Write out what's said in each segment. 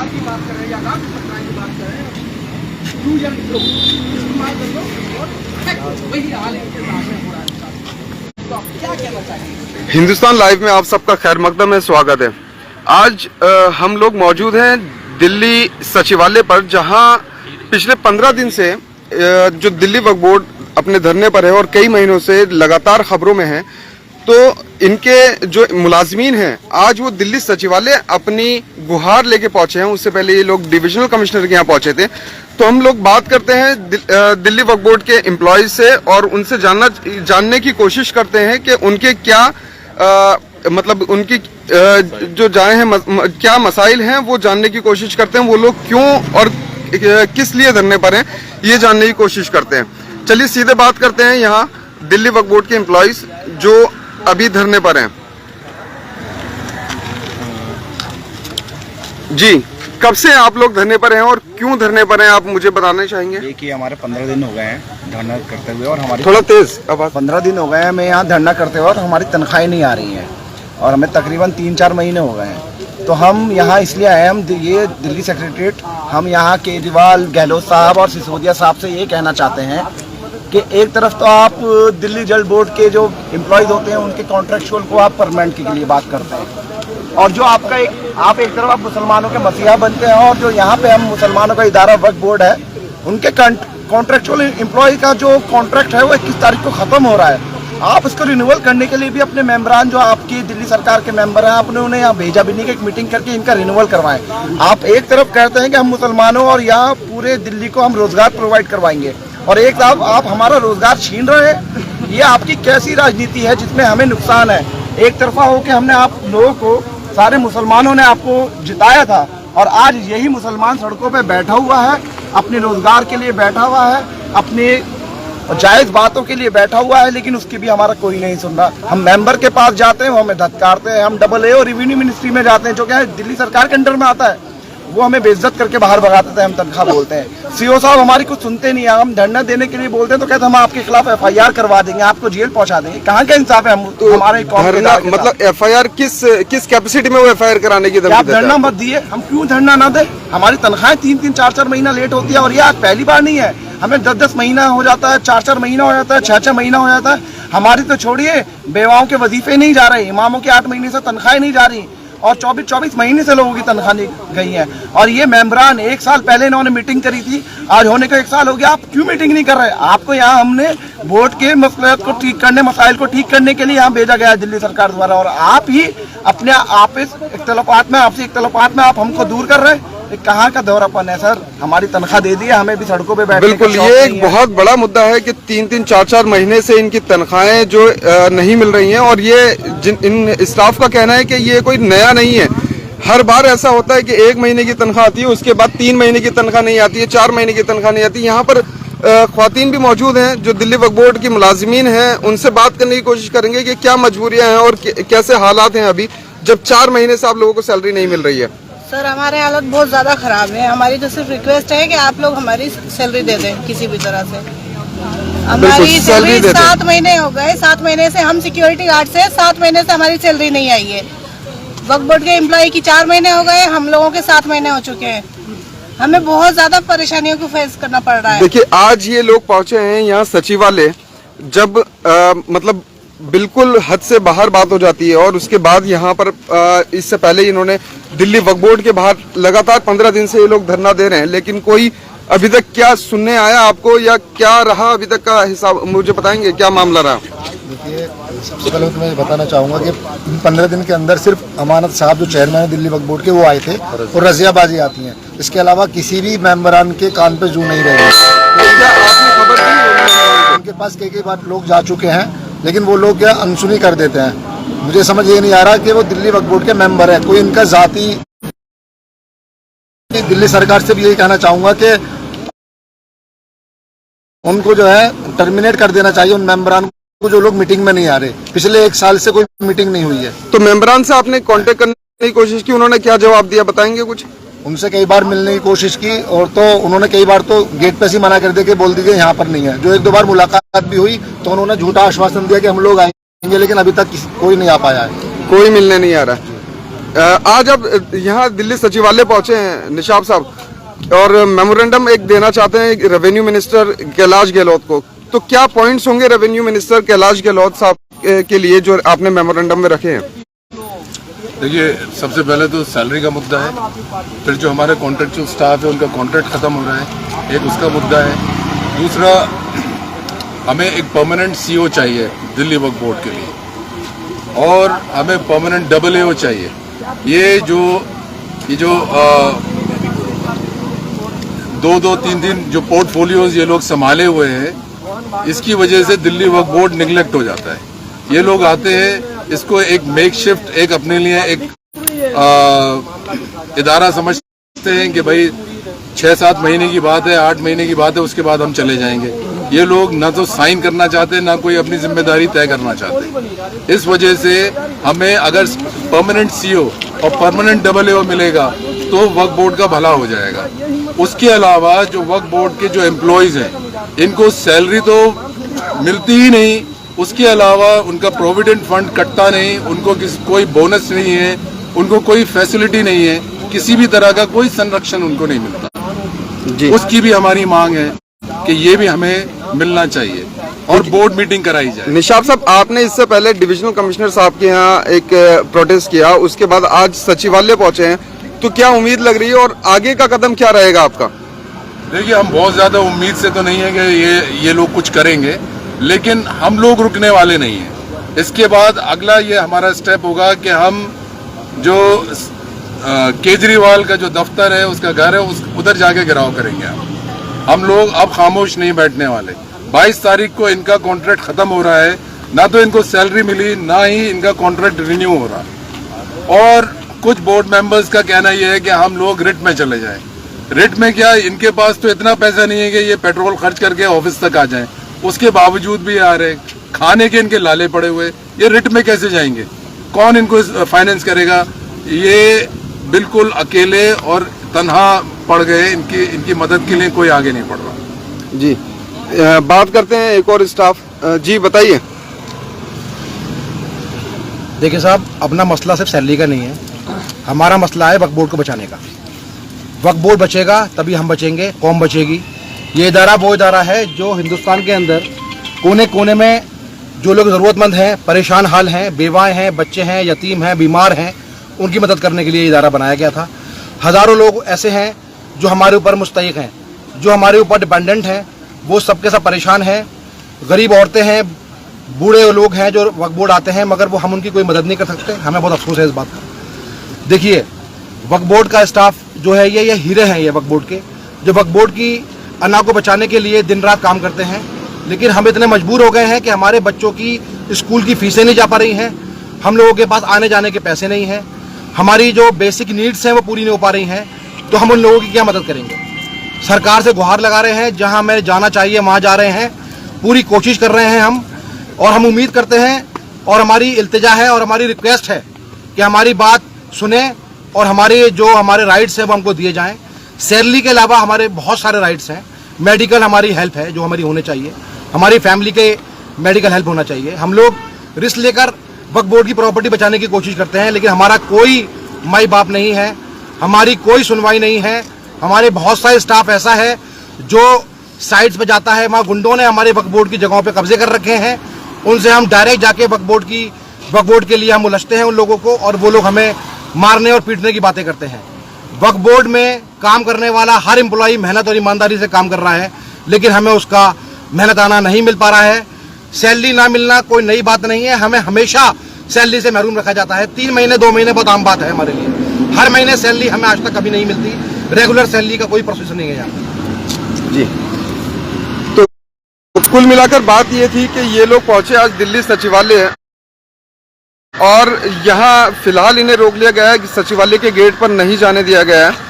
की बात कर रहे हैं या राष्ट्र सप्लाई की बात कर रहे हैं, यूजन लोग इस्तेमाल कर लो और वही हाल इनके सामने हो रहा है। तो आप क्या कहना चाहेंगे? हिंदुस्तान लाइव में आप सबका खैर मकदम है, स्वागत है। आज हम लोग मौजूद हैं दिल्ली सचिवालय पर, जहां पिछले 15 दिन से जो दिल्ली वक्फ बोर्ड अपने धरने पर है और कई महीनों से लगातार खबरों में है, तो इनके जो मुलाजमीन हैं आज वो दिल्ली सचिवालय अपनी गुहार लेके पहुंचे हैं। उससे पहले ये लोग डिविजनल कमिश्नर के यहाँ पहुंचे थे। तो हम लोग बात करते हैं दिल्ली वक्फ बोर्ड के एम्प्लॉयज से और उनसे जानने की कोशिश करते हैं कि उनके क्या मतलब उनकी जो जाए हैं क्या मसाइल हैं, वो जानने की कोशिश करते हैं। वो लोग क्यों और किस लिए धरने पर हैं, ये जानने की कोशिश करते हैं। चलिए सीधे बात करते हैं यहाँ दिल्ली वक्फ बोर्ड के एम्प्लॉयज जो अभी धरने पर हैं। जी, कब से आप लोग धरने पर हैं और क्यों धरने पर हैं, आप मुझे बताना चाहेंगे? देखिए, हमारे 15 दिन हो गए हैं धरना करते हुए और हमारी थोड़ा तेज आवाज। 15 दिन हो गए हैं हमें यहाँ धरना करते हुए और हमारी तनख्वाहें नहीं आ रही हैं और हमें तकरीबन 3-4 महीने हो गए हैं। तो हम यहाँ इसलिए आए, हम ये दिल्ली सेक्रेटरीट, हम यहाँ केजरीवाल, गहलोत साहब और सिसोदिया साहब से ये कहना चाहते हैं कि एक तरफ तो आप दिल्ली जल बोर्ड के जो एम्प्लॉयज़ होते हैं उनके कॉन्ट्रेक्चुअल को आप परमानेंट के लिए बात करते हैं, और जो आपका आप एक तरफ आप मुसलमानों के मसीहा बनते हैं, और जो यहाँ पे हम मुसलमानों का इदारा वक्फ बोर्ड है उनके कॉन्ट्रेक्चुअल एम्प्लॉय का जो कॉन्ट्रैक्ट है वो 21 तारीख को ख़त्म हो रहा है। आप इसको रिन्यूअल करने के लिए भी अपने मेंबरान जो आपकी दिल्ली सरकार के मेंबर हैं, आपने उन्हें यहाँ भेजा भी नहीं कि एक मीटिंग करके इनका रिन्यूअल करवाएं। आप एक तरफ कहते हैं कि हम मुसलमानों और यहाँ पूरे दिल्ली को हम रोजगार प्रोवाइड करवाएंगे, और एक तरफ आप हमारा रोजगार छीन रहे हैं। ये आपकी कैसी राजनीति है जिसमें हमें नुकसान है? एक तरफा हो के हमने आप लोगों को, सारे मुसलमानों ने आपको जिताया था, और आज यही मुसलमान सड़कों पे बैठा हुआ है, अपने रोजगार के लिए बैठा हुआ है, अपने जायज़ बातों के लिए बैठा हुआ है, लेकिन उसकी भी हमारा कोई नहीं सुन रहा। हम मेंबर के पास जाते हैं वो हमें धत्कारते हैं, हम AA और रेवेन्यू मिनिस्ट्री में जाते हैं जो क्या है दिल्ली सरकार के अंडर में आता है, वो हमें बेइज्जत करके बाहर भगाते थे। हम तनख्वाह बोलते हैं, CO साहब हमारी कुछ सुनते नहीं है। हम धरना देने के लिए बोलते हैं तो कहते हैं हम आपके खिलाफ FIR करवा देंगे, आपको जेल पहुंचा देंगे। कहाँ का इंसाफ है? हम तो हमारे मतलब FIR किस कैपेसिटी में वो FIR कराने की आप धरना मत दिए, हम क्यों धरना ना दे? हमारी तनख्वाहें 3-3, 4-4 महीना लेट होती है, और ये आज पहली बार नहीं है। हमें 10-10 महीना हो जाता है, 4-4 महीना हो जाता है, 6-6 महीना हो जाता है। हमारी तो छोड़िए, बेवाओं के वजीफे नहीं जा रहे, इमामों की 8 महीने से तनख्वाहें नहीं जा रही, और 24-24 महीने से लोगों की तनख्वाह गई है। और ये मेंबरान 1 साल पहले इन्होंने मीटिंग करी थी, आज होने को 1 साल हो गया, आप क्यों मीटिंग नहीं कर रहे? आपको यहाँ हमने बोर्ड के मसले को ठीक करने, मसाइल को ठीक करने के लिए यहाँ भेजा गया है दिल्ली सरकार द्वारा, और आप ही अपने आपसी इख्तलाफात में आप हमको दूर कर रहे हैं। कहाँ का दौरापन है सर? हमारी तनख्वाह दे दी है, हमें भी सड़कों पे बैठने बिल्कुल, ये एक बहुत बड़ा मुद्दा है कि 3-3, 4-4 महीने से इनकी तनख्वाहें जो नहीं मिल रही हैं, और ये इन स्टाफ का कहना है कि ये कोई नया नहीं है। हर बार ऐसा होता है कि 1 महीने की तनख्वाह आती है, उसके बाद 3 महीने की तनख्वाह नहीं आती है, 4 महीने की तनख्वाह नहीं आती। यहाँ पर ख्वातीन भी मौजूद हैं जो दिल्ली वक्फ बोर्ड की मुलाजिमीन हैं, उनसे बात करने की कोशिश करेंगे कि क्या मजबूरियाँ हैं और कैसे हालात हैं अभी, जब 4 महीने से आप लोगों को सैलरी नहीं मिल रही है। सर, हमारे हालत बहुत ज़्यादा ख़राब है। हमारी तो सिर्फ रिक्वेस्ट है कि आप लोग हमारी सैलरी दे दें किसी भी तरह से। हमारी सैलरी 7 महीने हो गए, 7 महीने से हम सिक्योरिटी गार्ड से 7 महीने से हमारी सैलरी नहीं आई है। वक्फ बोर्ड के एम्प्लॉय की 4 महीने हो गए, हम लोगों के 7 महीने हो चुके हैं। हमें बहुत ज़्यादा परेशानियों को फेस करना पड़ रहा है। देखिए, आज ये लोग पहुंचे हैं यहाँ सचिवालय, जब मतलब बिल्कुल हद से बाहर बात हो जाती है, और उसके बाद यहाँ पर इससे पहले इन्होंने दिल्ली वक्फ बोर्ड के बाहर लगातार 15 दिन से ये लोग धरना दे रहे हैं, लेकिन कोई अभी तक क्या सुनने आया आपको, या क्या रहा अभी तक का हिसाब, मुझे बताएंगे क्या मामला रहा? देखिए, सबसे पहले तो मैं बताना चाहूँगा कि इन 15 दिन के अंदर सिर्फ अमानत साहब जो चेयरमैन है दिल्ली वक्फ बोर्ड के, वो आए थे और रजियाबाजी आती हैं। इसके अलावा किसी भी मेंबरान के कान पे जू नहीं रहे। क्या आपने खबर दी? उनके पास कई बार लोग जा चुके हैं, लेकिन वो लोग क्या अनसुनी कर देते हैं। मुझे समझ ये नहीं आ रहा कि वो दिल्ली वक्फ बोर्ड के मेंबर है, कोई इनका जाती। दिल्ली सरकार से भी यही कहना चाहूँगा कि उनको जो है टर्मिनेट कर देना चाहिए, उन मेंबरान को जो लोग मीटिंग में नहीं आ रहे। पिछले 1 साल से कोई मीटिंग नहीं हुई है। तो मेंबरान से आपने कांटेक्ट करने की कोशिश की, उन्होंने क्या जवाब दिया, बताएंगे कुछ? उनसे कई बार मिलने की कोशिश की, और तो उन्होंने कई बार तो गेट पे से मना कर दिया कि बोल दीजिए यहाँ पर नहीं है। जो 1-2 बार मुलाकात भी हुई तो उन्होंने झूठा आश्वासन दिया कि हम लोग आएंगे, लेकिन अभी तक कोई नहीं आ पाया है। कोई मिलने नहीं आ रहा है। आज अब यहाँ दिल्ली सचिवालय पहुंचे हैं निशाब साहब और मेमोरेंडम एक देना चाहते हैं रेवेन्यू मिनिस्टर कैलाश गहलोत को। तो क्या पॉइंट्स होंगे रेवेन्यू मिनिस्टर कैलाश गहलोत साहब के लिए जो आपने मेमोरेंडम में रखे हैं? देखिए, सबसे पहले तो सैलरी का मुद्दा है, फिर जो हमारे कॉन्ट्रेक्चुअल स्टाफ है उनका कॉन्ट्रैक्ट खत्म हो रहा है, एक उसका मुद्दा है। दूसरा, हमें एक परमानेंट सीओ चाहिए दिल्ली वक्फ बोर्ड के लिए और हमें परमानेंट AAO चाहिए। ये जो 2-2, 3-3 जो पोर्टफोलियोज ये लोग संभाले हुए हैं, इसकी वजह से दिल्ली वक्फ बोर्ड निगलेक्ट हो जाता है। ये लोग आते हैं, इसको एक मेकशिफ्ट, एक अपने लिए एक इदारा समझते हैं कि भाई 6-7 महीने की बात है, 8 महीने की बात है, उसके बाद हम चले जाएंगे। ये लोग ना तो साइन करना चाहते, ना कोई अपनी जिम्मेदारी तय करना चाहते। इस वजह से हमें अगर परमानेंट सीओ और परमानेंट AAO मिलेगा तो वक्फ बोर्ड का भला हो जाएगा। उसके अलावा जो वक्फ बोर्ड के जो एम्प्लॉयज हैं, इनको सैलरी तो मिलती ही नहीं, उसके अलावा उनका प्रोविडेंट फंड कटता नहीं, उनको कोई बोनस नहीं है, उनको कोई फैसिलिटी नहीं है, किसी भी तरह का कोई संरक्षण उनको नहीं मिलता जी। उसकी भी हमारी मांग है कि ये भी हमें मिलना चाहिए और बोर्ड मीटिंग कराई जाए। निशाब साहब, आपने इससे पहले डिविजनल कमिश्नर साहब के यहाँ एक प्रोटेस्ट किया, उसके बाद आज सचिवालय पहुंचे हैं, तो क्या उम्मीद लग रही है और आगे का कदम क्या रहेगा आपका? देखिए, हम बहुत ज्यादा उम्मीद से तो नहीं है कि ये लोग कुछ करेंगे, लेकिन हम लोग रुकने वाले नहीं हैं। इसके बाद अगला ये हमारा स्टेप होगा कि हम जो केजरीवाल का जो दफ्तर है, उसका घर है, उधर जाके घेराव करेंगे। हम लोग अब खामोश नहीं बैठने वाले। 22 तारीख को इनका कॉन्ट्रैक्ट खत्म हो रहा है, ना तो इनको सैलरी मिली, ना ही इनका कॉन्ट्रैक्ट रिन्यू हो रहा। और कुछ बोर्ड मेंबर्स का कहना यह है कि हम लोग रिट में चले जाएं। रिट में क्या, इनके पास तो इतना पैसा नहीं है कि ये पेट्रोल खर्च करके ऑफिस तक आ जाएं, उसके बावजूद भी आ रहे, खाने के इनके लाले पड़े हुए, ये रिट में कैसे जाएंगे? कौन इनको फाइनेंस करेगा? ये बिल्कुल अकेले और तन्हा पड़ गए, इनकी मदद के लिए कोई आगे नहीं बढ़ रहा जी। बात करते हैं एक और स्टाफ जी, बताइए। देखिए साहब, अपना मसला सिर्फ सैलरी का नहीं है, हमारा मसला है वक्फ बोर्ड को बचाने का। वक्फ बोर्ड बचेगा तभी हम बचेंगे, कौम बचेगी। ये इदारा वो इदारा है जो हिंदुस्तान के अंदर कोने कोने में जो लोग ज़रूरतमंद हैं, परेशान हाल हैं, बेवाएँ हैं, बच्चे हैं, यतीम हैं, बीमार हैं, उनकी मदद करने के लिए इदारा बनाया गया था। हज़ारों लोग ऐसे हैं जो हमारे ऊपर मुस्तहिक हैं, जो हमारे ऊपर डिपेंडेंट हैं, वो सबके सब परेशान हैं। गरीब औरतें हैं, बूढ़े लोग हैं जो वक्फ बोर्ड आते हैं, मगर वो हम उनकी कोई मदद नहीं कर सकते। हमें बहुत अफसोस है इस बात का। देखिए, वक्फ बोर्ड का स्टाफ जो है ये हीरे हैं, ये वक्फ बोर्ड के, जो वक्फ बोर्ड की अना को बचाने के लिए दिन रात काम करते हैं। लेकिन हम इतने मजबूर हो गए हैं कि हमारे बच्चों की स्कूल की फीसें नहीं जा पा रही हैं, हम लोगों के पास आने जाने के पैसे नहीं हैं, हमारी जो बेसिक नीड्स हैं वो पूरी नहीं हो पा रही हैं, तो हम उन लोगों की क्या मदद करेंगे? सरकार से गुहार लगा रहे हैं, जहां हमें जाना चाहिए वहां जा रहे हैं, पूरी कोशिश कर रहे हैं हम, और हम उम्मीद करते हैं और हमारी इल्तिजा है और हमारी रिक्वेस्ट है कि हमारी बात सुने और हमारे राइट्स हैं वो हमको दिए जाएं। सैलरी के अलावा हमारे बहुत सारे राइट्स हैं, मेडिकल हमारी हेल्प है जो हमारी होनी चाहिए, हमारी फैमिली के मेडिकल हेल्प होना चाहिए। हम लोग रिस्क लेकर वक्फ बोर्ड की प्रॉपर्टी बचाने की कोशिश करते हैं, लेकिन हमारा कोई माई बाप नहीं है, हमारी कोई सुनवाई नहीं है। हमारे बहुत सारे स्टाफ ऐसा है जो साइट्स पे जाता है, वहाँ गुंडों ने हमारे वक्फ बोर्ड की जगहों पे कब्जे कर रखे हैं, उनसे हम डायरेक्ट जाके वक्फ बोर्ड के लिए हम उलझते हैं उन लोगों को, और वो लोग हमें मारने और पीटने की बातें करते हैं। वक्फ बोर्ड में काम करने वाला हर एम्प्लॉई मेहनत और ईमानदारी से काम कर रहा है, लेकिन हमें उसका मेहनताना नहीं मिल पा रहा है। सैलरी ना मिलना कोई नई बात नहीं है, हमें हमेशा सैलरी से महरूम रखा जाता है। 3 महीने 2 महीने बहुत आम बात है हमारे लिए, हर महीने सैलरी हमें आज तक कभी नहीं मिलती, रेगुलर सैलरी का कोई प्रोसेस नहीं है यहाँ जी। तो कुल मिलाकर बात ये थी कि ये लोग पहुंचे आज दिल्ली सचिवालय, और यहाँ फिलहाल इन्हें रोक लिया गया है कि सचिवालय के गेट पर नहीं जाने दिया गया है।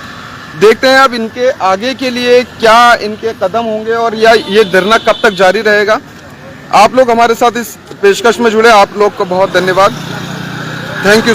देखते हैं अब इनके आगे के लिए क्या इनके कदम होंगे और या ये धरना कब तक जारी रहेगा। आप लोग हमारे साथ इस पेशकश में जुड़े, आप लोग को बहुत धन्यवाद। Thank you.